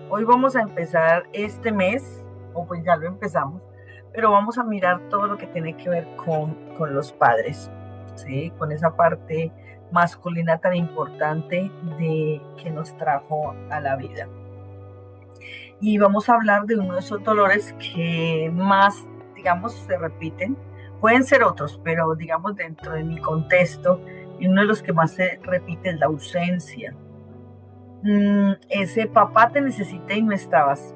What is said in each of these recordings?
Hoy vamos a empezar este mes, o pues ya lo empezamos, pero vamos a mirar todo lo que tiene que ver con los padres, ¿sí? Con esa parte masculina tan importante de que nos trajo a la vida. Y vamos a hablar de uno de esos dolores que más, digamos, se repiten. Pueden ser otros, pero digamos dentro de mi contexto, y uno de los que más se repite es la ausencia. Ese papá te necesité y no estabas.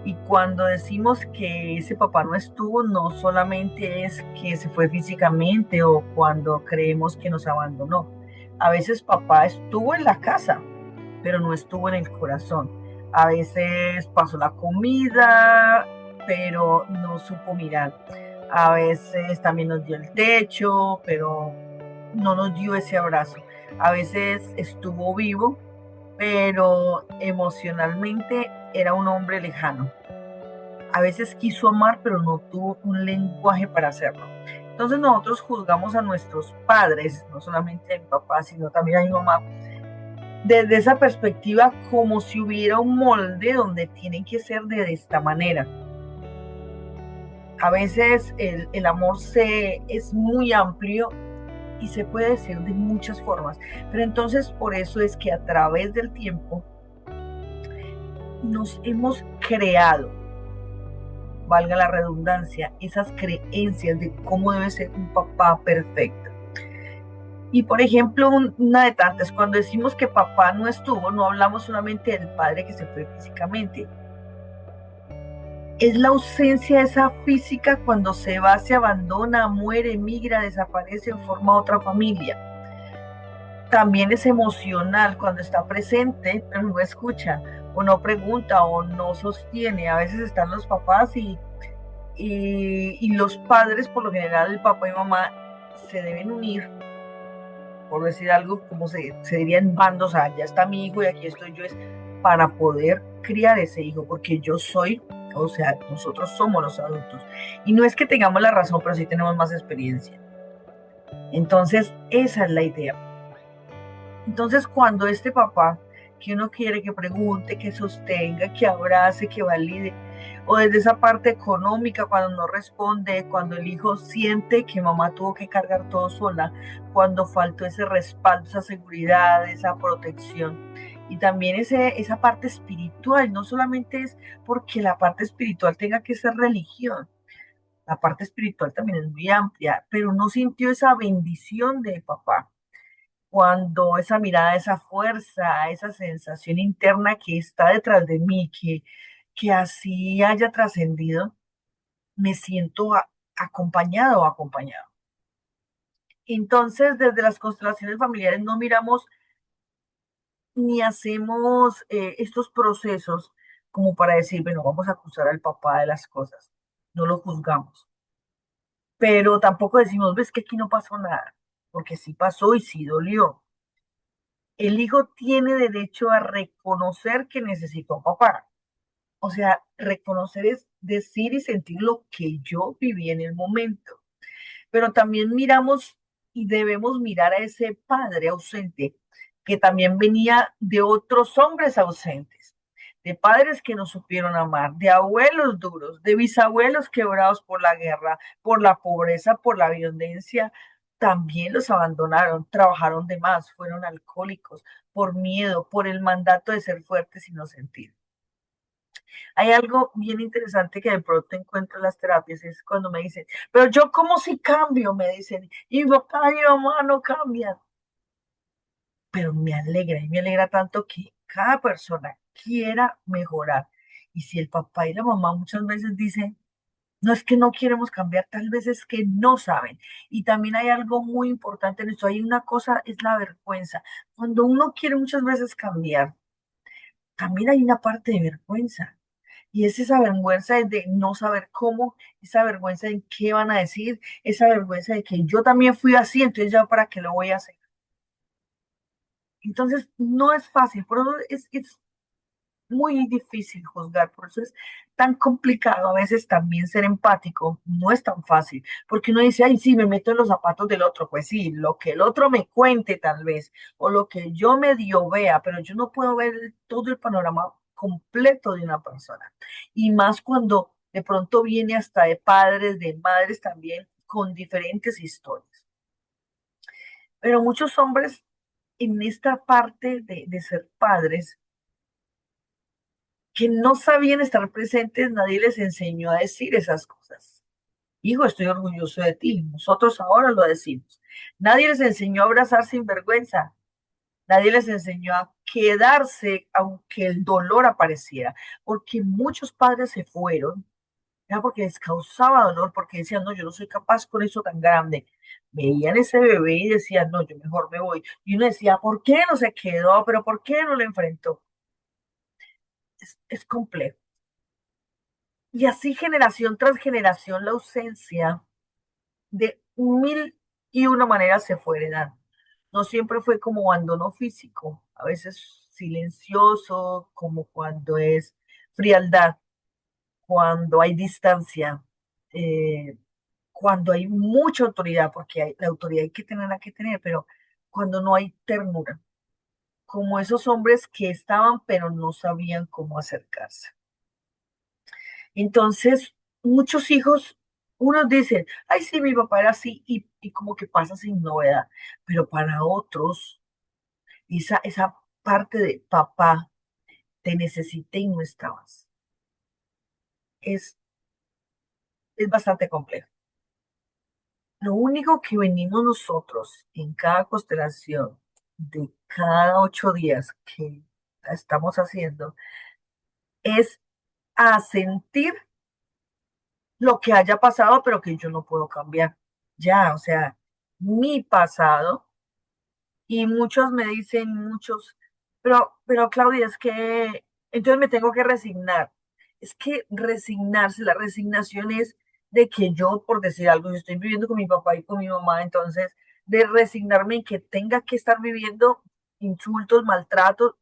Y cuando decimos que ese papá no estuvo, no solamente es que se fue físicamente o cuando creemos que nos abandonó. A veces papá estuvo en la casa, pero no estuvo en el corazón. A veces pasó la comida, pero no supo mirar. A veces también nos dio el techo, pero no nos dio ese abrazo. A veces estuvo vivo, pero emocionalmente era un hombre lejano. A veces quiso amar, pero no tuvo un lenguaje para hacerlo. Entonces nosotros juzgamos a nuestros padres, no solamente a mi papá, sino también a mi mamá, desde esa perspectiva como si hubiera un molde donde tienen que ser de esta manera. A veces el amor es muy amplio y se puede decir de muchas formas, pero entonces por eso es que a través del tiempo nos hemos creado, valga la redundancia, esas creencias de cómo debe ser un papá perfecto. Y por ejemplo, una de tantas, cuando decimos que papá no estuvo, no hablamos solamente del padre que se fue físicamente. Es la ausencia de esa física cuando se va, se abandona, muere, migra, desaparece o forma otra familia. También es emocional cuando está presente, pero no escucha, o no pregunta, o no sostiene. A veces están los papás y los padres, por lo general, el papá y mamá, se deben unir, por decir algo, como se diría en bandos, ya está mi hijo y aquí estoy yo, es para poder criar ese hijo, porque yo soy, o sea, nosotros somos los adultos. Y no es que tengamos la razón, pero sí tenemos más experiencia. Entonces, esa es la idea. Entonces, cuando este papá, que uno quiere que pregunte, que sostenga, que abrace, que valide, o desde esa parte económica, cuando no responde, cuando el hijo siente que mamá tuvo que cargar todo sola, cuando faltó ese respaldo, esa seguridad, esa protección. Y también esa parte espiritual, no solamente es porque la parte espiritual tenga que ser religión, la parte espiritual también es muy amplia, pero no sintió esa bendición de papá cuando esa mirada, esa fuerza, esa sensación interna que está detrás de mí, que así haya trascendido, me siento acompañado o acompañado. Entonces, desde las constelaciones familiares no miramos ni hacemos estos procesos como para decir, bueno, vamos a acusar al papá de las cosas. No lo juzgamos. Pero tampoco decimos, ves que aquí no pasó nada, porque sí pasó y sí dolió. El hijo tiene derecho a reconocer que necesitó a papá. O sea, reconocer es decir y sentir lo que yo viví en el momento. Pero también miramos y debemos mirar a ese padre ausente que también venía de otros hombres ausentes, de padres que no supieron amar, de abuelos duros, de bisabuelos quebrados por la guerra, por la pobreza, por la violencia. También los abandonaron, trabajaron de más, fueron alcohólicos por miedo, por el mandato de ser fuertes y no sentir. Hay algo bien interesante que de pronto encuentro en las terapias, es cuando me dicen, pero yo como si cambio, me dicen, y mi papá y mi mamá no cambian, pero me alegra y me alegra tanto que cada persona quiera mejorar. Y si el papá y la mamá muchas veces dicen, no es que no queremos cambiar, tal vez es que no saben. Y también hay algo muy importante en esto, hay una cosa, es la vergüenza. Cuando uno quiere muchas veces cambiar, también hay una parte de vergüenza. Y es esa vergüenza de no saber cómo, esa vergüenza de qué van a decir, esa vergüenza de que yo también fui así, entonces ya para qué lo voy a hacer. Entonces no es fácil, por eso es muy difícil juzgar, por eso es tan complicado a veces también ser empático, no es tan fácil, porque uno dice, ay, sí, me meto en los zapatos del otro, pues sí, lo que el otro me cuente tal vez, o lo que yo medio vea, pero yo no puedo ver todo el panorama completo de una persona. Y más cuando de pronto viene hasta de padres, de madres también, con diferentes historias. Pero muchos hombres en esta parte de ser padres, que no sabían estar presentes, nadie les enseñó a decir esas cosas. Hijo, estoy orgulloso de ti. Nosotros ahora lo decimos. Nadie les enseñó a abrazar sin vergüenza. Nadie les enseñó a quedarse aunque el dolor apareciera. Porque muchos padres se fueron, era porque les causaba dolor, porque decían, no, yo no soy capaz con eso tan grande. Veían ese bebé y decían, no, yo mejor me voy. Y uno decía, ¿por qué no se quedó? ¿Pero por qué no lo enfrentó? Es complejo. Y así generación tras generación la ausencia de mil y una maneras se fue heredando. No siempre fue como abandono físico, a veces silencioso, como cuando es frialdad, cuando hay distancia, eh, cuando hay mucha autoridad, porque la autoridad hay que tener, pero cuando no hay ternura, como esos hombres que estaban pero no sabían cómo acercarse. Entonces, muchos hijos, unos dicen, ay, sí, mi papá era así, y como que pasa sin novedad, pero para otros, esa parte de papá, te necesité y no estabas, es, es bastante complejo. Lo único que venimos nosotros en cada constelación de cada 8 días que la estamos haciendo es a sentir lo que haya pasado, pero que yo no puedo cambiar. Ya, o sea, mi pasado, y muchos me dicen, muchos, pero Claudia, es que entonces me tengo que resignar. Es que resignarse, la resignación es de que yo, por decir algo, si estoy viviendo con mi papá y con mi mamá, entonces de resignarme en que tenga que estar viviendo insultos, maltratos.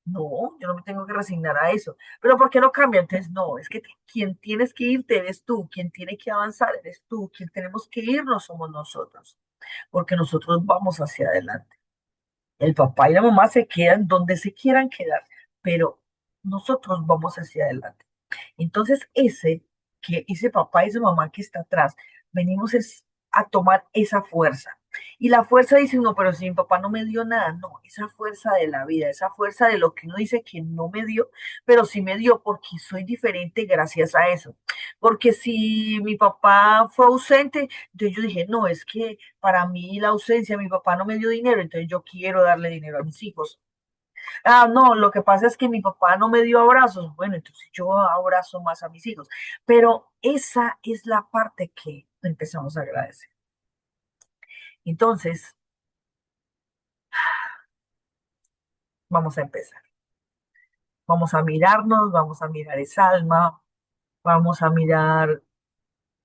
No, yo no me tengo que resignar a eso. Pero ¿por qué no cambia? Entonces, no, es que quien tienes que irte eres tú, quien tiene que avanzar eres tú, quien tenemos que irnos somos nosotros, porque nosotros vamos hacia adelante. El papá y la mamá se quedan donde se quieran quedar, pero nosotros vamos hacia adelante. Entonces, ese papá y esa mamá que está atrás, venimos es a tomar esa fuerza. Y la fuerza dice, no, pero si mi papá no me dio nada, no, esa fuerza de la vida, esa fuerza de lo que uno dice que no me dio, pero sí me dio porque soy diferente gracias a eso. Porque si mi papá fue ausente, entonces yo dije, no, es que para mí la ausencia, mi papá no me dio dinero, entonces yo quiero darle dinero a mis hijos. Ah, no, lo que pasa es que mi papá no me dio abrazos. Bueno, entonces yo abrazo más a mis hijos. Pero esa es la parte que empezamos a agradecer. Entonces, vamos a empezar. Vamos a mirarnos, vamos a mirar esa alma, vamos a mirar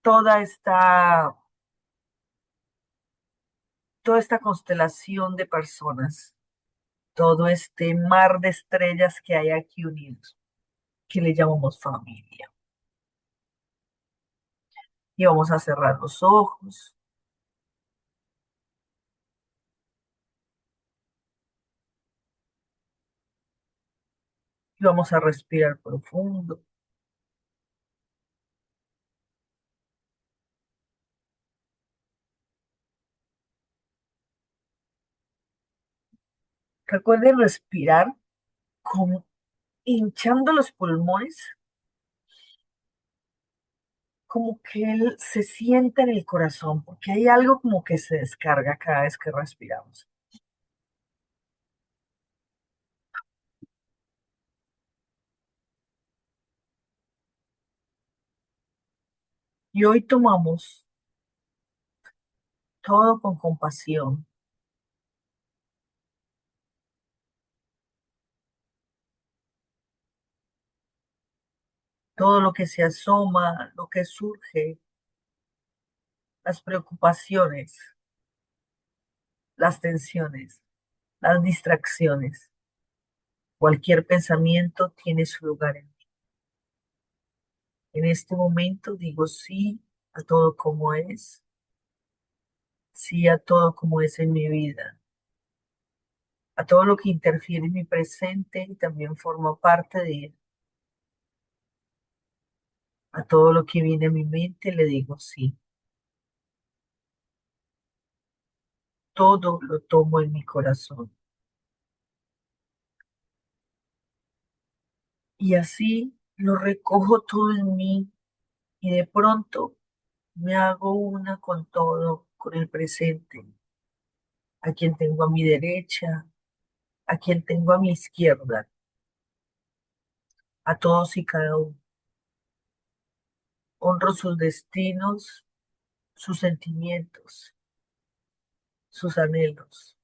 toda toda esta constelación de personas, todo este mar de estrellas que hay aquí unidos, que le llamamos familia. Y vamos a cerrar los ojos y vamos a respirar profundo. Recuerden respirar con hinchando los pulmones, como que él se sienta en el corazón, porque hay algo como que se descarga cada vez que respiramos. Y hoy tomamos todo con compasión, todo lo que se asoma, lo que surge, las preocupaciones, las tensiones, las distracciones. Cualquier pensamiento tiene su lugar en mí. En este momento digo sí a todo como es, sí a todo como es en mi vida. a todo lo que interfiere en mi presente y también forma parte de él. A todo lo que viene a mi mente le digo sí. Todo lo tomo en mi corazón. Y así lo recojo todo en mí y de pronto me hago una con todo, con el presente, a quien tengo a mi derecha, a quien tengo a mi izquierda, a todos y cada uno. Honro sus destinos, sus sentimientos, sus anhelos,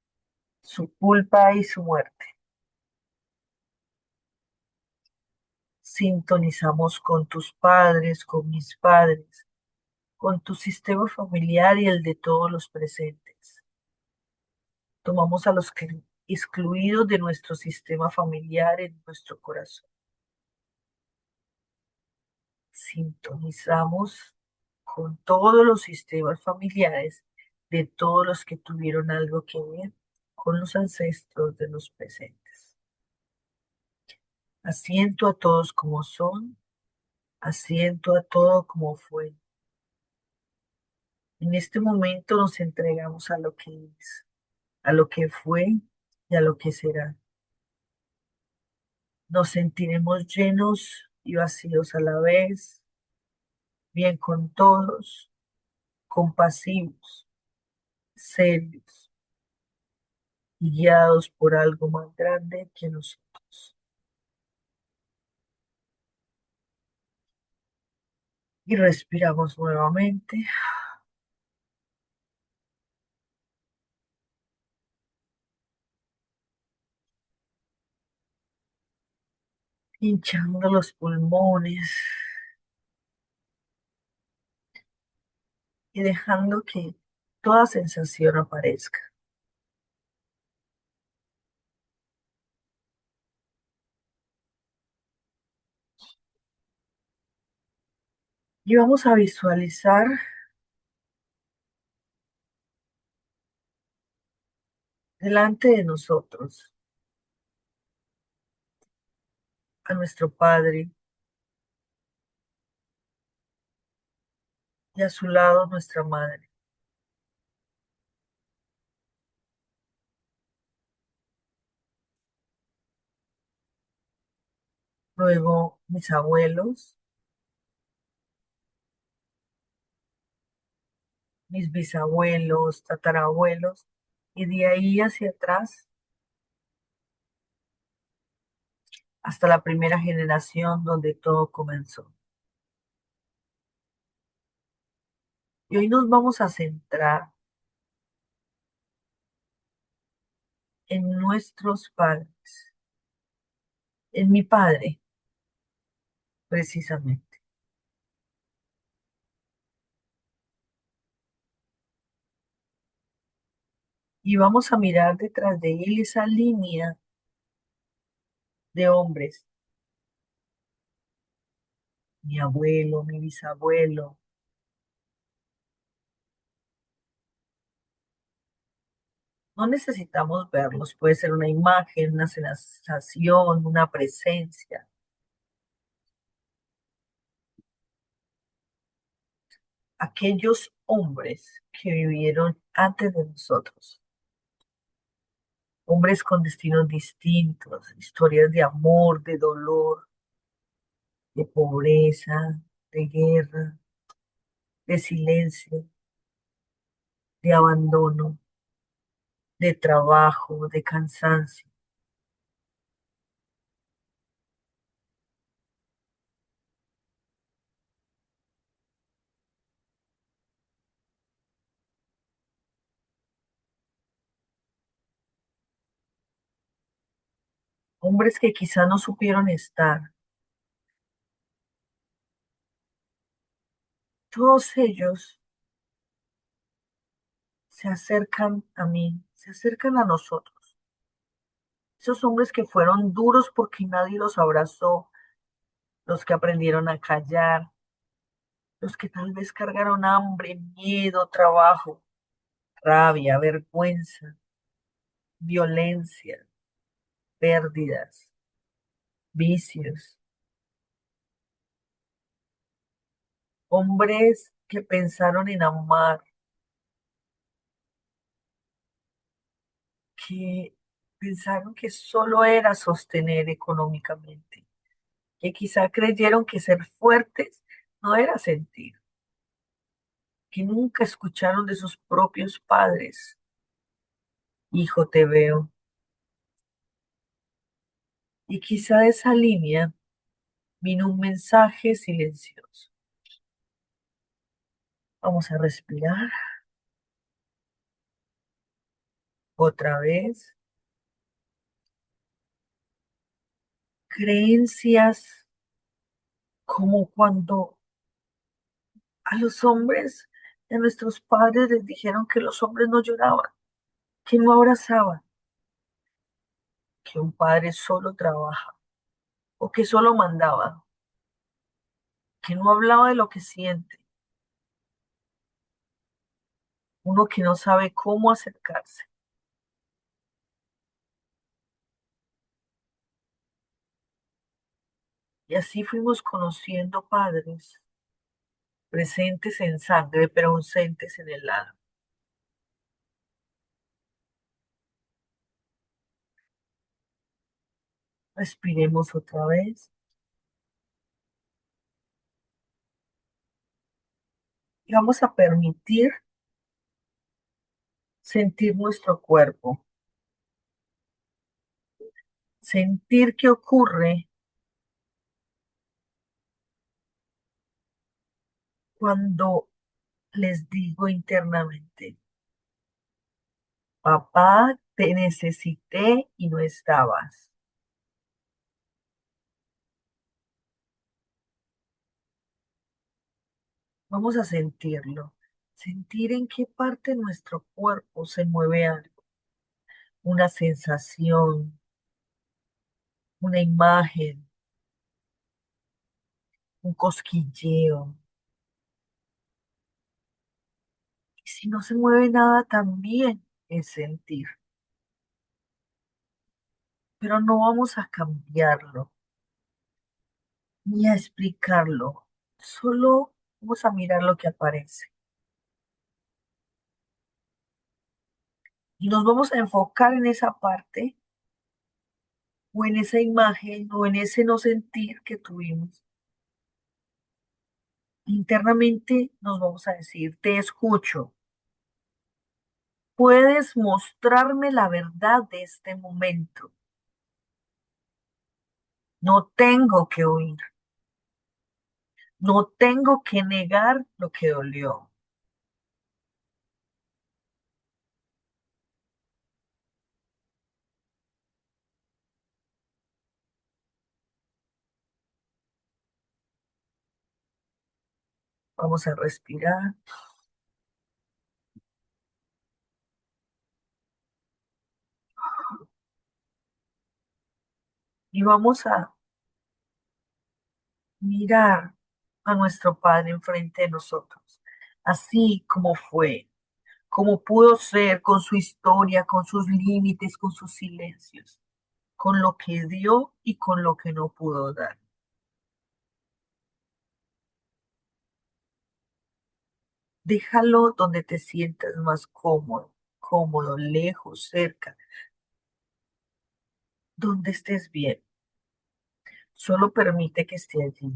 su culpa y su muerte. Sintonizamos con tus padres, con mis padres, con tu sistema familiar y el de todos los presentes. Tomamos a los excluidos de nuestro sistema familiar en nuestro corazón. Sintonizamos con todos los sistemas familiares de todos los que tuvieron algo que ver con los ancestros de los presentes. Asiento a todos como son, asiento a todo como fue. En este momento nos entregamos a lo que es, a lo que fue y a lo que será. Nos sentiremos llenos y vacíos a la vez, bien con todos, compasivos, serios y guiados por algo más grande que nosotros. Y respiramos nuevamente, hinchando los pulmones y dejando que toda sensación aparezca. Y vamos a visualizar delante de nosotros a nuestro Padre y a su lado nuestra Madre. Luego mis abuelos, mis bisabuelos, tatarabuelos, y de ahí hacia atrás hasta la primera generación donde todo comenzó. Y hoy nos vamos a centrar en nuestros padres, en mi padre, precisamente. Y vamos a mirar detrás de él esa línea de hombres, mi abuelo, mi bisabuelo. No necesitamos verlos, puede ser una imagen, una sensación, una presencia. Aquellos hombres que vivieron antes de nosotros, hombres con destinos distintos, historias de amor, de dolor, de pobreza, de guerra, de silencio, de abandono, de trabajo, de cansancio. Hombres que quizá no supieron estar. Todos ellos se acercan a mí, se acercan a nosotros. Esos hombres que fueron duros porque nadie los abrazó, los que aprendieron a callar, los que tal vez cargaron hambre, miedo, trabajo, rabia, vergüenza, violencia, pérdidas, vicios, hombres que pensaron en amar, que pensaron que solo era sostener económicamente, que quizá creyeron que ser fuertes no era sentir, que nunca escucharon de sus propios padres. Hijo, te veo. Y quizá de esa línea vino un mensaje silencioso. Vamos a respirar otra vez. Creencias como cuando a los hombres, a nuestros padres les dijeron que los hombres no lloraban, que no abrazaban, que un padre solo trabaja o que solo mandaba, que no hablaba de lo que siente, uno que no sabe cómo acercarse. Y así fuimos conociendo padres presentes en sangre, pero ausentes en el alma. Respiremos otra vez y vamos a permitir sentir nuestro cuerpo, sentir qué ocurre cuando les digo internamente, papá, te necesité y no estabas. Vamos a sentirlo, sentir en qué parte de nuestro cuerpo se mueve algo, una sensación, una imagen, un cosquilleo. Y si no se mueve nada, también es sentir, pero no vamos a cambiarlo ni a explicarlo, solo vamos a mirar lo que aparece. Y nos vamos a enfocar en esa parte o en esa imagen o en ese no sentir que tuvimos. Internamente nos vamos a decir, te escucho, puedes mostrarme la verdad de este momento, no tengo que oír, no tengo que negar lo que dolió. Vamos a respirar y vamos a mirar a nuestro Padre enfrente de nosotros, así como fue, como pudo ser, con su historia, con sus límites, con sus silencios, con lo que dio y con lo que no pudo dar. Déjalo donde te sientas más cómodo, cómodo, lejos, cerca, donde estés bien. Solo permite que esté allí.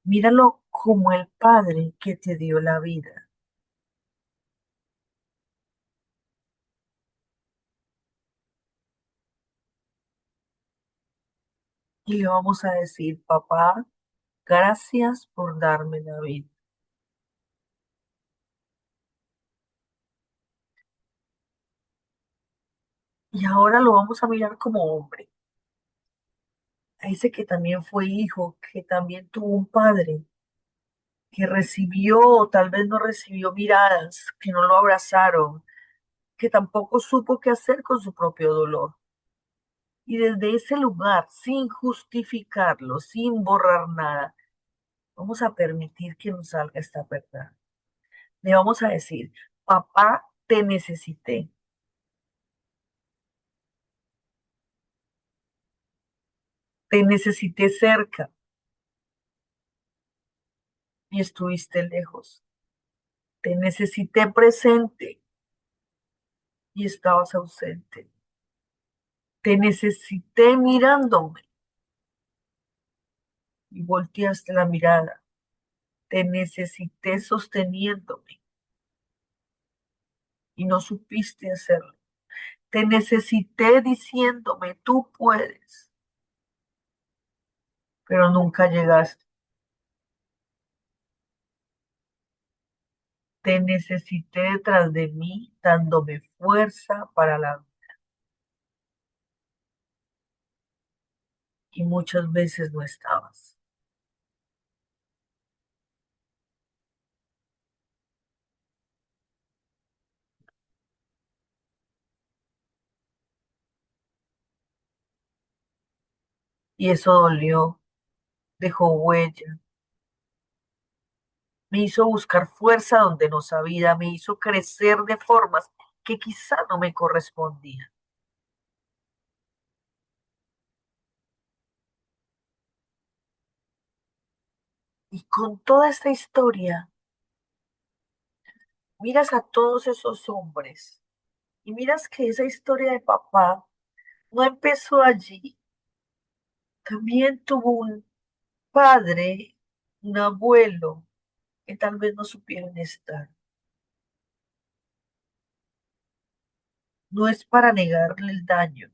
Míralo como el Padre que te dio la vida. Y le vamos a decir, papá, gracias por darme la vida. Y ahora lo vamos a mirar como hombre. A ese que también fue hijo, que también tuvo un padre, que recibió o tal vez no recibió miradas, que no lo abrazaron, que tampoco supo qué hacer con su propio dolor. Y desde ese lugar, sin justificarlo, sin borrar nada, vamos a permitir que nos salga esta verdad. Le vamos a decir, papá, te necesité Te necesité cerca y estuviste lejos. Te necesité presente y estabas ausente. Te necesité mirándome y volteaste la mirada. Te necesité sosteniéndome y no supiste hacerlo. Te necesité diciéndome, tú puedes, pero nunca llegaste. Te necesité detrás de mí, dándome fuerza para la... Y muchas veces no estabas. Y eso dolió, dejó huella. Me hizo buscar fuerza donde no sabía, me hizo crecer de formas que quizá no me correspondían. Y con toda esta historia, miras a todos esos hombres y miras que esa historia de papá no empezó allí. También tuvo un padre, un abuelo, que tal vez no supieron estar. No es para negarle el daño,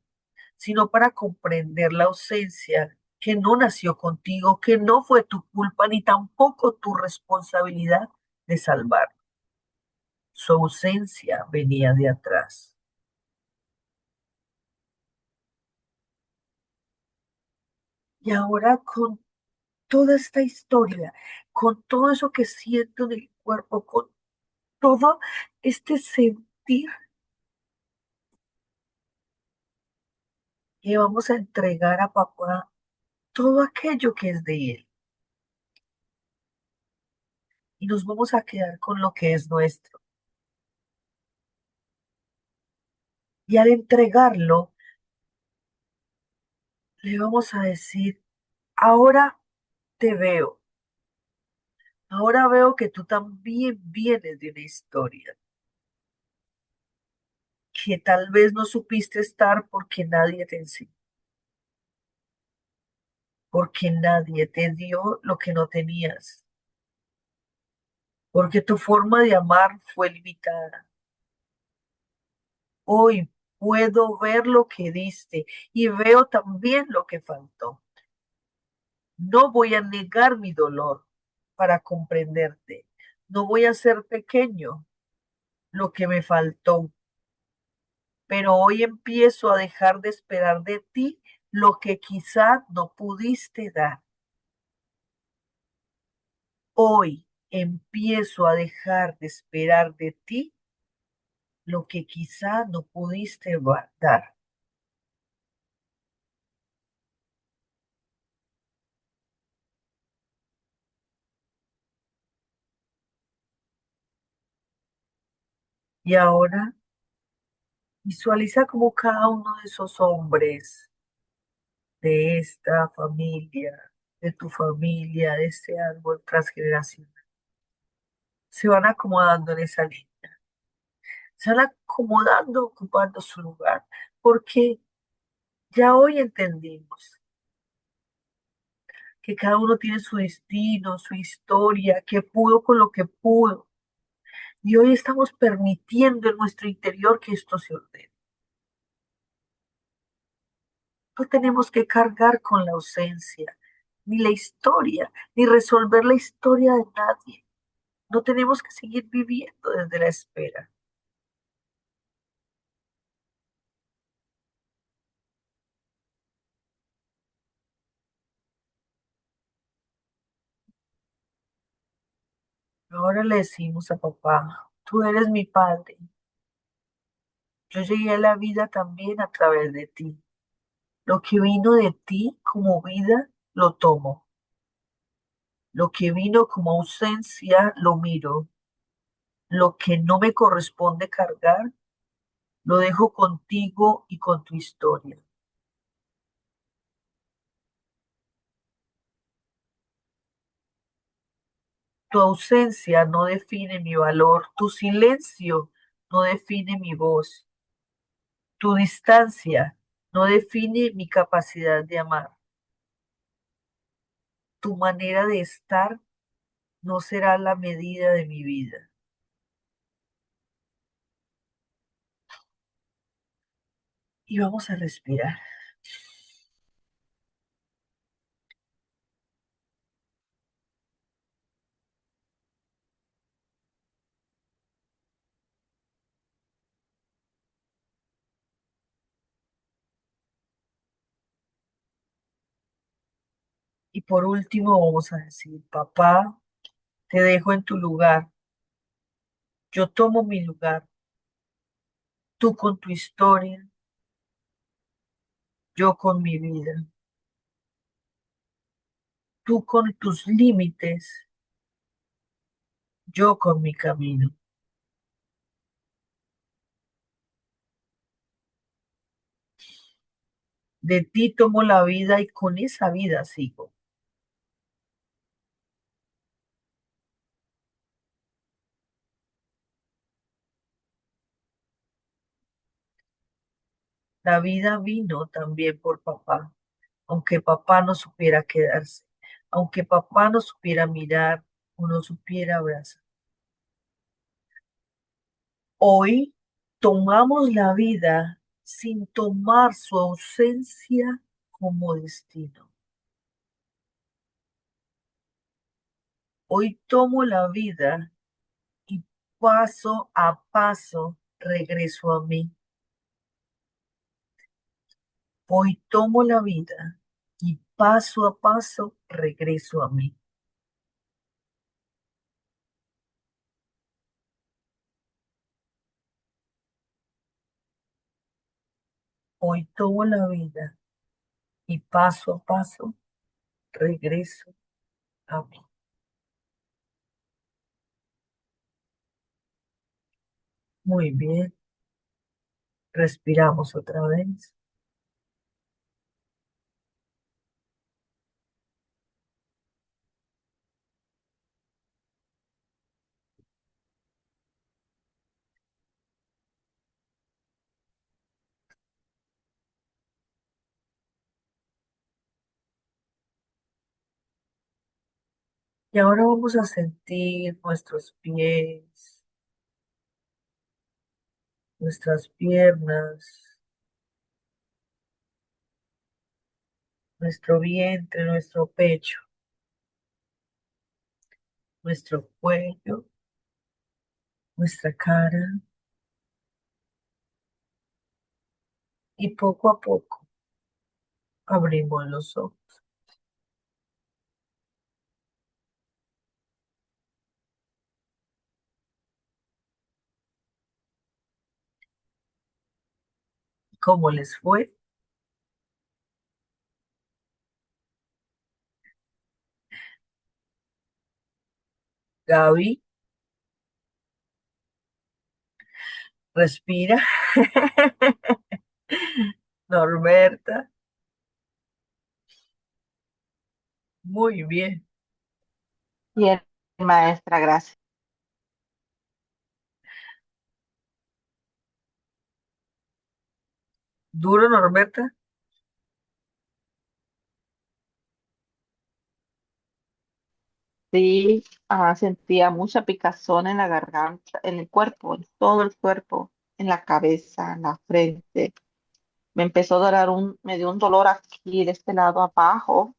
sino para comprender la ausencia que no nació contigo, que no fue tu culpa ni tampoco tu responsabilidad de salvar. Su ausencia venía de atrás. Y ahora con toda esta historia, con todo eso que siento en el cuerpo, con todo este sentir, que vamos a entregar a papá todo aquello que es de él y nos vamos a quedar con lo que es nuestro. Y al entregarlo, le vamos a decir, ahora te veo, ahora veo que tú también vienes de una historia, que tal vez no supiste estar porque nadie te enseñó, porque nadie te dio lo que no tenías, porque tu forma de amar fue limitada. Hoy puedo ver lo que diste y veo también lo que faltó. No voy a negar mi dolor para comprenderte. No voy a ser pequeño lo que me faltó, pero hoy empiezo a dejar de esperar de ti lo que quizá no pudiste dar. Hoy empiezo a dejar de esperar de ti lo que quizá no pudiste dar. Y ahora visualiza como cada uno de esos hombres de esta familia, de tu familia, de este árbol transgeneracional, se van acomodando en esa línea, se van acomodando, ocupando su lugar, porque ya hoy entendimos que cada uno tiene su destino, su historia, que pudo con lo que pudo, y hoy estamos permitiendo en nuestro interior que esto se ordene. No tenemos que cargar con la ausencia, ni la historia, ni resolver la historia de nadie. No tenemos que seguir viviendo desde la espera. Ahora le decimos a papá, tú eres mi padre. Yo llegué a la vida también a través de ti. Lo que vino de ti como vida, lo tomo. Lo que vino como ausencia, lo miro. Lo que no me corresponde cargar, lo dejo contigo y con tu historia. Tu ausencia no define mi valor, tu silencio no define mi voz, tu distancia no define mi capacidad de amar. Tu manera de estar no será la medida de mi vida. Y vamos a respirar. Y por último vamos a decir, papá, te dejo en tu lugar. Yo tomo mi lugar. Tú con tu historia, yo con mi vida. Tú con tus límites, yo con mi camino. De ti tomo la vida y con esa vida sigo. La vida vino también por papá, aunque papá no supiera quedarse, aunque papá no supiera mirar o no supiera abrazar. Hoy tomamos la vida sin tomar su ausencia como destino. Hoy tomo la vida y paso a paso regreso a mí. Hoy tomo la vida y paso a paso regreso a mí. Hoy tomo la vida y paso a paso regreso a mí. Muy bien, respiramos otra vez. Y ahora vamos a sentir nuestros pies, nuestras piernas, nuestro vientre, nuestro pecho, nuestro cuello, nuestra cara y poco a poco abrimos los ojos. ¿Cómo les fue? Gaby, respira. Norberta, muy bien. Bien, maestra, gracias. Duro, Norberta. Sí, sentía mucha picazón en la garganta, en el cuerpo, en todo el cuerpo, en la cabeza, en la frente. Me empezó a dar me dio un dolor aquí de este lado abajo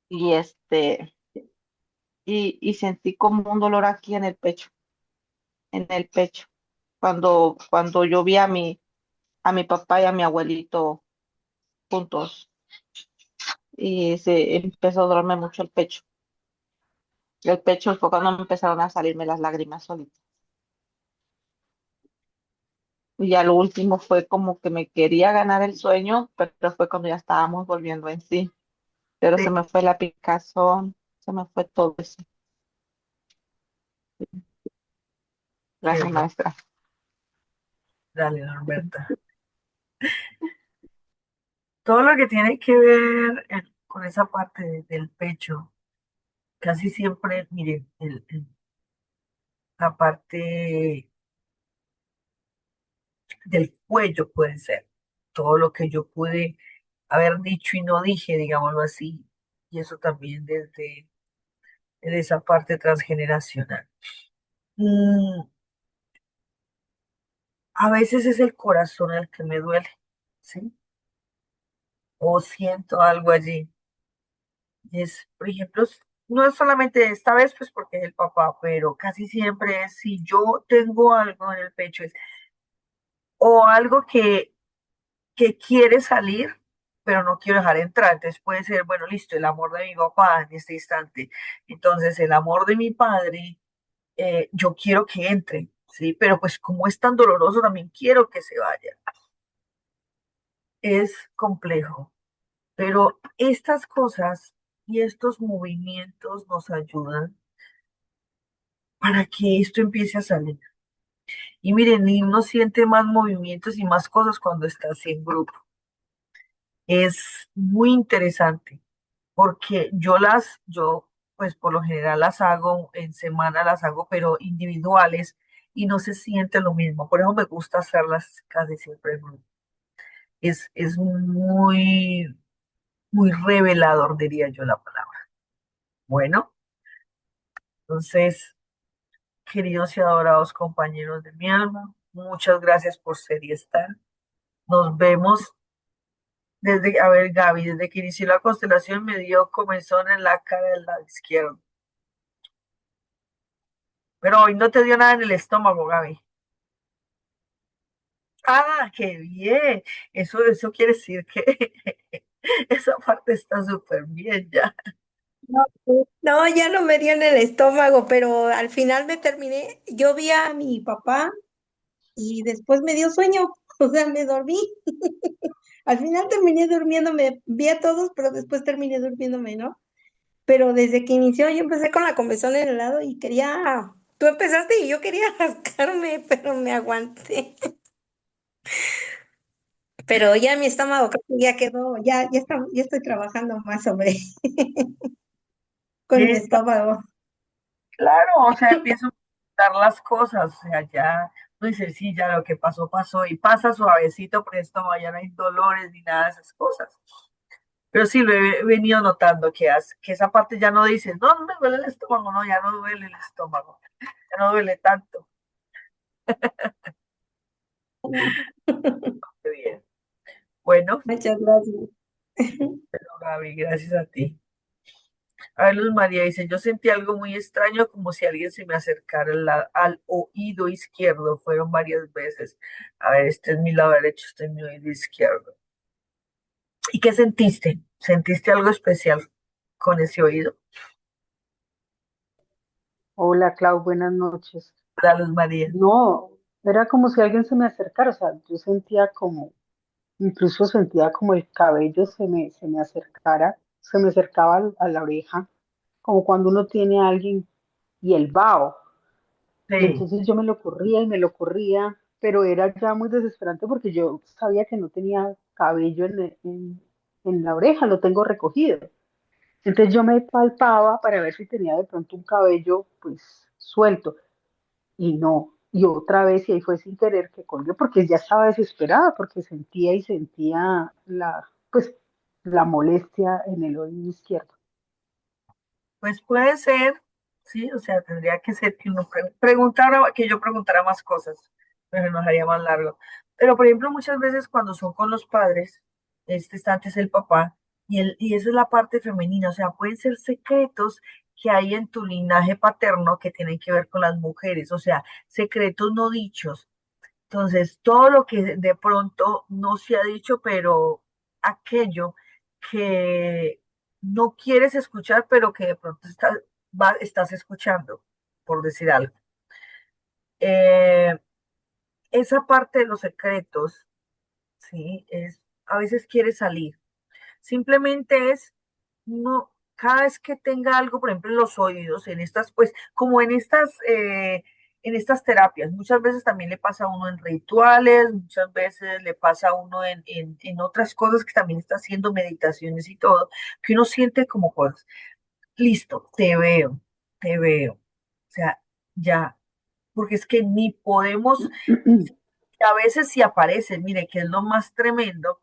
y y sentí como un dolor aquí en el pecho, cuando yo vi a mi papá y a mi abuelito juntos y se empezó a dolerme mucho el pecho. El pecho fue cuando me empezaron a salirme las lágrimas solitas. Y ya lo último fue como que me quería ganar el sueño, pero fue cuando ya estábamos volviendo en sí. Pero se Sí, me fue la picazón, se me fue todo eso. qué Gracias, bien. maestra. Dale, Norberta. Todo lo que tiene que ver con esa parte del pecho, casi siempre, miren, la parte del cuello puede ser todo lo que yo pude haber dicho y no dije, digámoslo así, y eso también de esa parte transgeneracional. Mm, a veces es el corazón el que me duele, ¿sí? O siento algo allí. Y es, por ejemplo, no es solamente esta vez, pues porque es el papá, pero casi siempre es si yo tengo algo en el pecho, es o algo que quiere salir, pero no quiero dejar entrar. Entonces puede ser, bueno, listo, el amor de mi papá en este instante. Entonces, el amor de mi padre, yo quiero que entre, ¿sí? Pero pues como es tan doloroso, también quiero que se vaya. Es complejo, pero estas cosas y estos movimientos nos ayudan para que esto empiece a salir. Y miren, y uno siente más movimientos y más cosas cuando está así en grupo. Es muy interesante porque yo pues por lo general las hago en semana, las hago, pero individuales y no se siente lo mismo. Por eso me gusta hacerlas casi siempre en grupo. Es muy, muy revelador, diría yo la palabra. Bueno, entonces, queridos y adorados compañeros de mi alma, muchas gracias por ser y estar. Nos vemos desde, a ver, Gaby, desde que inició la constelación me dio comezón en la cara del lado izquierdo. Pero hoy no te dio nada en el estómago, Gaby. Ah, qué bien. Eso quiere decir que esa parte está súper bien ya. No, no, ya no me dio en el estómago, pero al final me terminé, yo vi a mi papá y después me dio sueño, o sea, me dormí. Al final terminé durmiéndome, vi a todos, pero después terminé durmiéndome, ¿no? Pero desde que inició yo empecé con la comezón en el lado y quería, tú empezaste y yo quería rascarme, pero me aguanté. Pero ya mi estómago creo que ya quedó, ya estoy trabajando más sobre con mi Está estómago. claro, o sea, empiezo a dar las cosas, o sea, ya no dice, sí, ya lo que pasó, pasó, y pasa suavecito, pero esto ya no hay dolores ni nada de esas cosas. Pero sí, lo he venido notando que esa parte ya no dices, no, no me duele el estómago, no, ya no duele el estómago, ya no duele tanto. Qué bien. Bueno, Muchas gracias. Gaby, gracias a ti. A ver, Luz María dice, yo sentí algo muy extraño, como si alguien se me acercara al oído izquierdo. Fueron varias veces. A ver, este es mi lado derecho, este es mi oído izquierdo. ¿Y qué sentiste? ¿Sentiste algo especial con ese oído? Hola, Clau, buenas noches. La Luz María. No, era como si alguien se me acercara, o sea, yo sentía como, incluso sentía como el cabello se me acercara, se me acercaba a la oreja, como cuando uno tiene a alguien y el vaho. Y Sí, entonces yo me lo corría y me lo corría, pero era ya muy desesperante porque yo sabía que no tenía cabello en la oreja, lo tengo recogido. Entonces yo me palpaba para ver si tenía de pronto un cabello pues suelto y no. Y otra vez, y ahí fue sin querer que colgué porque ya estaba desesperada porque sentía y sentía pues, la molestia en el oído izquierdo. pues puede ser, sí, o sea, tendría que ser que uno preguntara, que yo preguntara más cosas, pero nos haría más largo. Pero, por ejemplo, muchas veces cuando son con los padres, este está antes el papá, y esa es la parte femenina, o sea, pueden ser secretos que hay en tu linaje paterno que tienen que ver con las mujeres, o sea, secretos no dichos. Entonces, todo lo que de pronto no se ha dicho, pero aquello que no quieres escuchar, pero que de pronto estás escuchando, por decir algo. Eh, esa parte de los secretos, ¿sí? A veces quiere salir. Simplemente es, no, cada vez que tenga algo, por ejemplo, en los oídos, en estas, pues, como en estas terapias, muchas veces también le pasa a uno en rituales, muchas veces le pasa a uno en otras cosas que también está haciendo meditaciones y todo, que uno siente como cosas. listo, te veo. O sea, ya, porque es que ni podemos, a veces si aparecen, mire, que es lo más tremendo,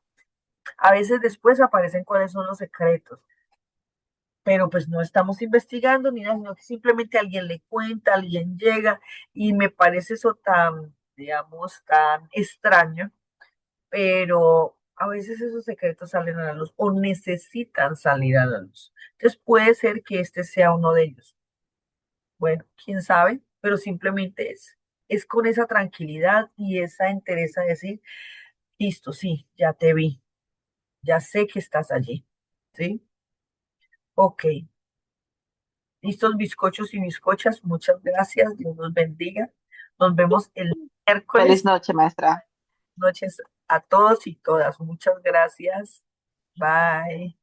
a veces después aparecen cuáles son los secretos, pero pues no estamos investigando ni nada, sino que simplemente alguien le cuenta, alguien llega y me parece eso tan, digamos, tan extraño, pero a veces esos secretos salen a la luz o necesitan salir a la luz. Entonces puede ser que este sea uno de ellos. Bueno, quién sabe, pero simplemente es con esa tranquilidad y esa entereza de decir, listo, sí, ya te vi, ya sé que estás allí, ¿sí? Ok, listos bizcochos y bizcochas, muchas gracias, Dios los bendiga. Nos vemos el Feliz miércoles, noche, maestra. noches a todos y todas, muchas gracias, bye.